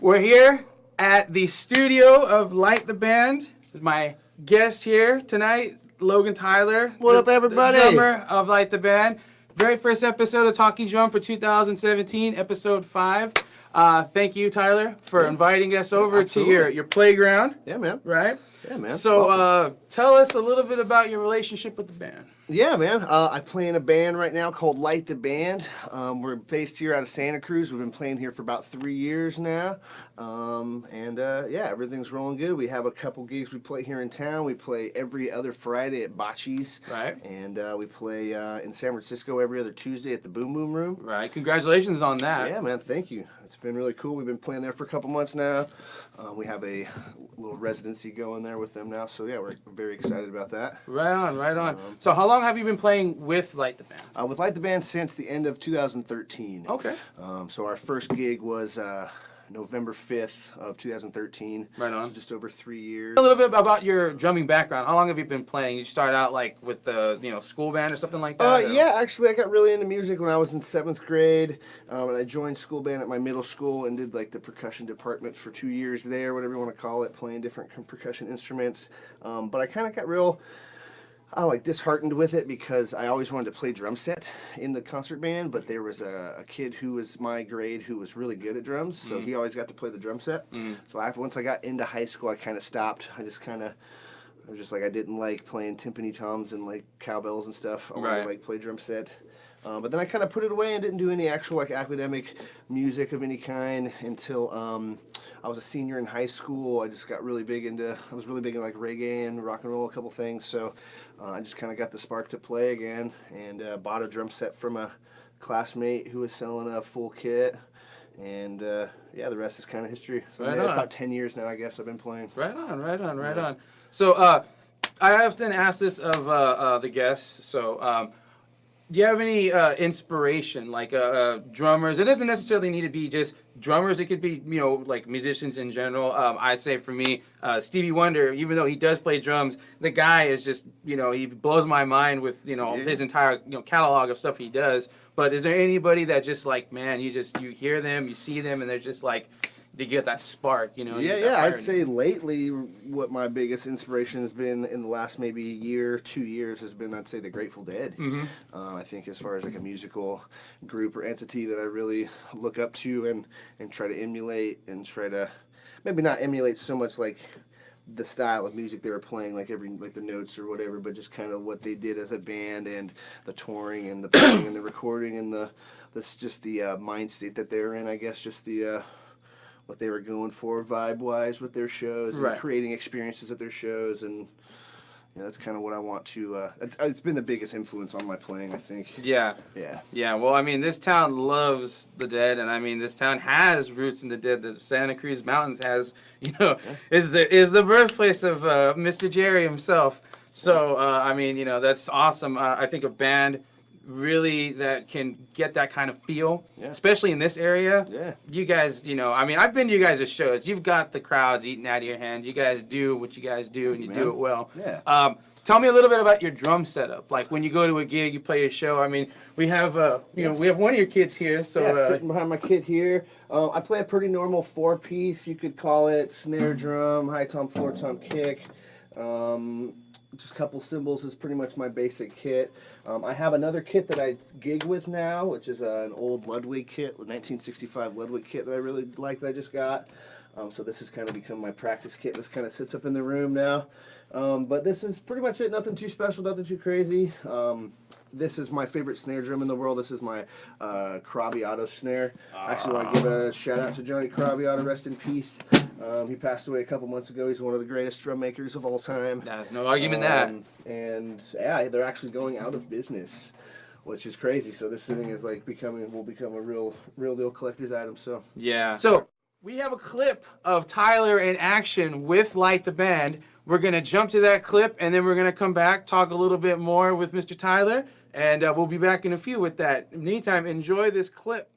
We're here at the studio of Light the Band. My guest here tonight, Logan Tyler. What up, everybody? The drummer of Light the Band. Very first episode of Talking Drum for 2017, episode 5. Thank you, Tyler, for inviting us over to your playground. Yeah, man. Right? Yeah, man. So tell us a little bit about your relationship with the band. Yeah, man. I play in a band right now called Light the Band. We're based here out of Santa Cruz. We've been playing here for about 3 years now. Yeah, everything's rolling good. We have a couple gigs we play here in town. We play every other Friday at Bocce's. Right. And we play in San Francisco every other Tuesday at the Boom Boom Room. Right. Congratulations on that. Yeah, man. Thank you. It's been really cool. We've been playing there for a couple months now. We have a little residency going there with them now. So, yeah, we're very excited about that. Right on, right on. So how long have you been playing with Light the Band? With Light the Band since the end of 2013. Okay. So our first gig was November 5th of 2013. Right on. So just over 3 years. A little bit about your drumming background. How long have you been playing? You start out like with the school band or something like that? Yeah, actually I got really into music when I was in 7th grade. And I joined school band at my middle school and did like the percussion department for 2 years there, whatever you want to call it, playing different percussion instruments. But I kind of got real disheartened with it because I always wanted to play drum set in the concert band, but there was a kid who was my grade who was really good at drums, so he always got to play the drum set. So once I got into high school, I kind of stopped. I was just like, I didn't like playing timpani toms and like cowbells and stuff. I wanted to like play drum set. But then I kind of put it away and didn't do any actual like academic music of any kind until I was a senior in high school. I was really big in like reggae and rock and roll, a couple things. So I just kind of got the spark to play again and bought a drum set from a classmate who was selling a full kit. And yeah, the rest is kind of history. So it's about 10 years now, I guess, I've been playing. Right on, right on, right on. So I often ask this of the guests. So do you have any inspiration, like drummers? It doesn't necessarily need to be just drummers. It could be, like musicians in general. I'd say for me, Stevie Wonder, even though he does play drums, the guy is just, he blows my mind with, his entire, catalog of stuff he does. But is there anybody that just like, man, you hear them, you see them, and they're just like, to get that spark, Yeah, I'd say lately what my biggest inspiration has been in the last maybe year, 2 years has been, I'd say, the Grateful Dead. I think as far as like a musical group or entity that I really look up to and try to emulate and try to, maybe not emulate so much like the style of music they were playing, like the notes or whatever, but just kind of what they did as a band and the touring and the playing and the recording and the mind state that they're in, I guess, just the what they were going for vibe-wise with their shows and creating experiences at their shows, and that's kind of what I want to. It's been the biggest influence on my playing, I think. Yeah. Well, I mean, this town loves the Dead, and I mean, this town has roots in the Dead. The Santa Cruz Mountains has, is the birthplace of Mr. Jerry himself. So I mean, that's awesome. I think a band really that can get that kind of feel, especially in this area. You guys, I mean, I've been to you guys' shows. You've got the crowds eating out of your hands. You guys do what you guys do, and you do it well. Tell me a little bit about your drum setup. Like when you go to a gig, you play a show. I mean, we have we have one of your kids here. So sitting behind my kid here. I play a pretty normal 4-piece, you could call it, snare drum, high tom, floor tom, kick. Just a couple cymbals is pretty much my basic kit. I have another kit that I gig with now, which is an old Ludwig kit, the 1965 Ludwig kit that I really like that I just got. So this has kind of become my practice kit. This kind of sits up in the room now. But this is pretty much it. Nothing too special, nothing too crazy. This is my favorite snare drum in the world. This is my Craviotto snare. I actually want to give a shout out to Johnny Craviotto, rest in peace. He passed away a couple months ago. He's one of the greatest drum makers of all time. There's no argument that. And yeah, they're actually going out of business, which is crazy. So this thing is like will become a real deal collector's item. So yeah. So we have a clip of Tyler in action with Light the Band. We're gonna jump to that clip, and then we're gonna come back, talk a little bit more with Mr. Tyler, and we'll be back in a few with that. In the meantime, enjoy this clip.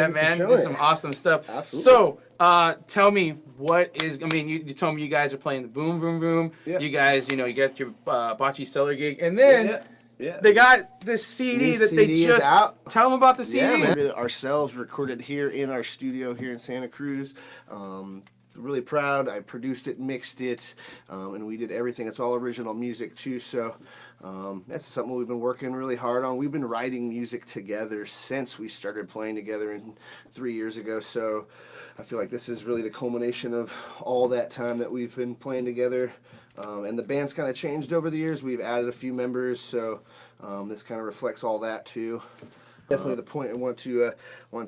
that, man. showing There's some awesome stuff. Absolutely. So, tell me what is. I mean, you told me you guys are playing the Boom Boom Boom. Yeah. You guys, you got your Bocce Cellar gig, and then Yeah. they got this CD New that CD they is just. out. Tell them about the CD. Yeah, man. We did it ourselves, recorded here in our studio here in Santa Cruz. Really proud. I produced it, mixed it, and we did everything. It's all original music too, so that's something we've been working really hard on. We've been writing music together since we started playing together 3 years ago, so I feel like this is really the culmination of all that time that we've been playing together. And the band's kind of changed over the years. We've added a few members, so this kind of reflects all that too. Definitely the point. I want to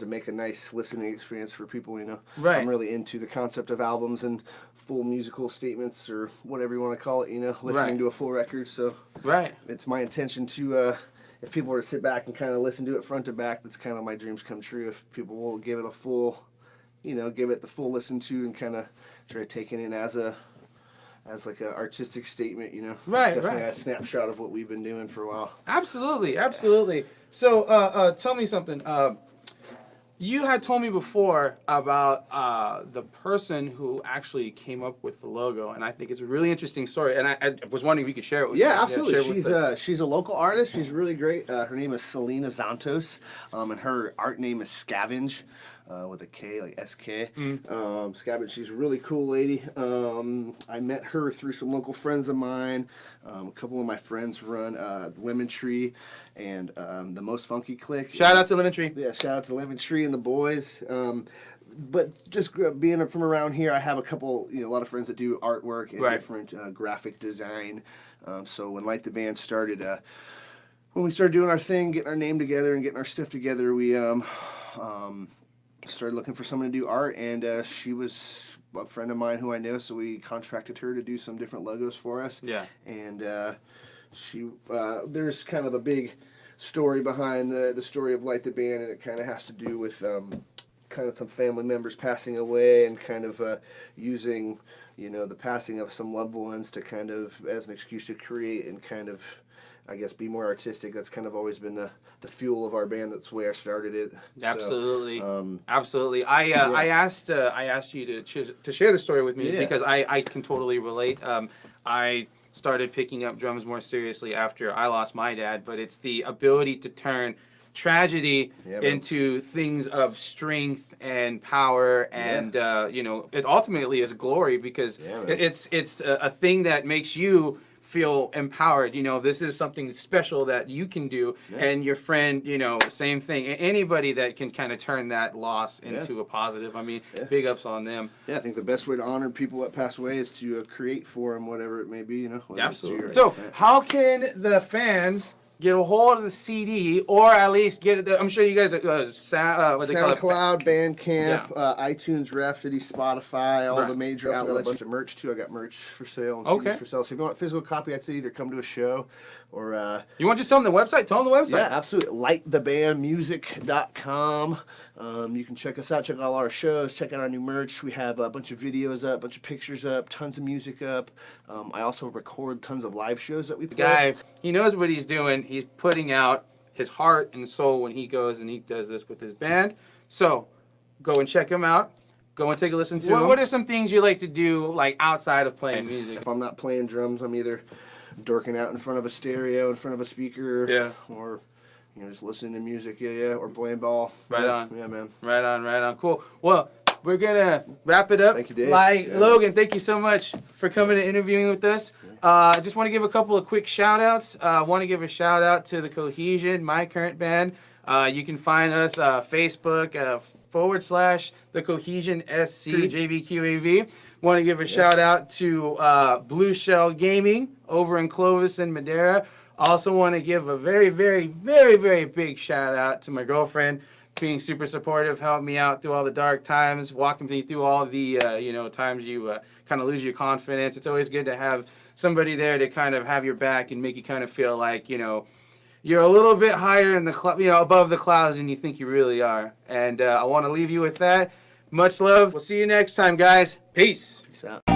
make a nice listening experience for people. Right. I'm really into the concept of albums and full musical statements, or whatever you want to call it. Listening to a full record. So it's my intention to, if people were to sit back and kind of listen to it front to back, that's kind of my dreams come true. If people will give it a full, give it the full listen to and kind of try taking it in as like an artistic statement, Right, it's definitely right. a snapshot of what we've been doing for a while. Absolutely, absolutely. So, tell me something. You had told me before about the person who actually came up with the logo, and I think it's a really interesting story. And I was wondering if you could share it with me. Yeah, absolutely. share it with She's a local artist. She's really great. Her name is Selena Zantos, and her art name is Scavenge. With a K, like SK. Scavenge, she's a really cool lady. I met her through some local friends of mine. A couple of my friends run Lemon Tree and the Most Funky Clique. Shout out to Lemon Tree. Yeah, shout out to Lemon Tree and the boys. But just being from around here, I have a lot of friends that do artwork and different graphic design. So when Light the Band started, when we started doing our thing, getting our name together and getting our stuff together, we started looking for someone to do art, and she was a friend of mine who I know, so we contracted her to do some different logos for us. Yeah. And there's kind of a big story behind the story of Light the Band, and it kind of has to do with kind of some family members passing away, and kind of using the passing of some loved ones to kind of as an excuse to create and kind of, I guess, be more artistic. That's kind of always been the fuel of our band. That's the way I started it. Absolutely, so, absolutely. I asked you to share the story with me because I can totally relate. I started picking up drums more seriously after I lost my dad, but it's the ability to turn tragedy into things of strength and power, and it ultimately is glory, because it's a thing that makes you feel empowered. This is something special that you can do, and your friend, same thing. Anybody that can kind of turn that loss into a positive, I mean, big ups on them. Yeah, I think the best way to honor people that pass away is to create for them, whatever it may be. Absolutely. So, how can the fans get a hold of the CD, or at least get it? I'm sure you guys SoundCloud, Bandcamp, iTunes, Rhapsody, Spotify, all the major outlets. A bunch of merch too. I got merch for sale and CDs for sale. So if you want a physical copy, I'd say either come to a show or you want to just tell them the website? Tell them the website. Yeah, absolutely. lightthebandmusic.com. You can check us out, check out all our shows, check out our new merch. We have a bunch of videos up, a bunch of pictures up, tons of music up. I also record tons of live shows that we play. Guy, he knows what he's doing. He's putting out his heart and soul when he goes and he does this with his band. So go and check him out. Go and take a listen to him. What are some things you like to do, like outside of playing music? If I'm not playing drums, I'm either dorking out in front of a stereo, in front of a speaker, or just listening to music, or playing ball. Right on. Yeah, man. Right on. Cool. Well, we're gonna wrap it up. Thank you, Dave. Logan, thank you so much for coming and interviewing with us. I just want to give a couple of quick shout outs. I want to give a shout out to the Cohesion, my current band. You can find us Facebook / the Cohesion SC JBQAV. Want to give a shout out to Blue Shell Gaming over in Clovis and Madera. Also want to give a very, very, very, very big shout out to my girlfriend, being super supportive, helped me out through all the dark times, walking me through all the times you kind of lose your confidence. It's always good to have somebody there to kind of have your back and make you kind of feel like you're a little bit higher in the above the clouds than you think you really are. And I want to leave you with that. Much love. We'll see you next time, guys. Peace. Peace out.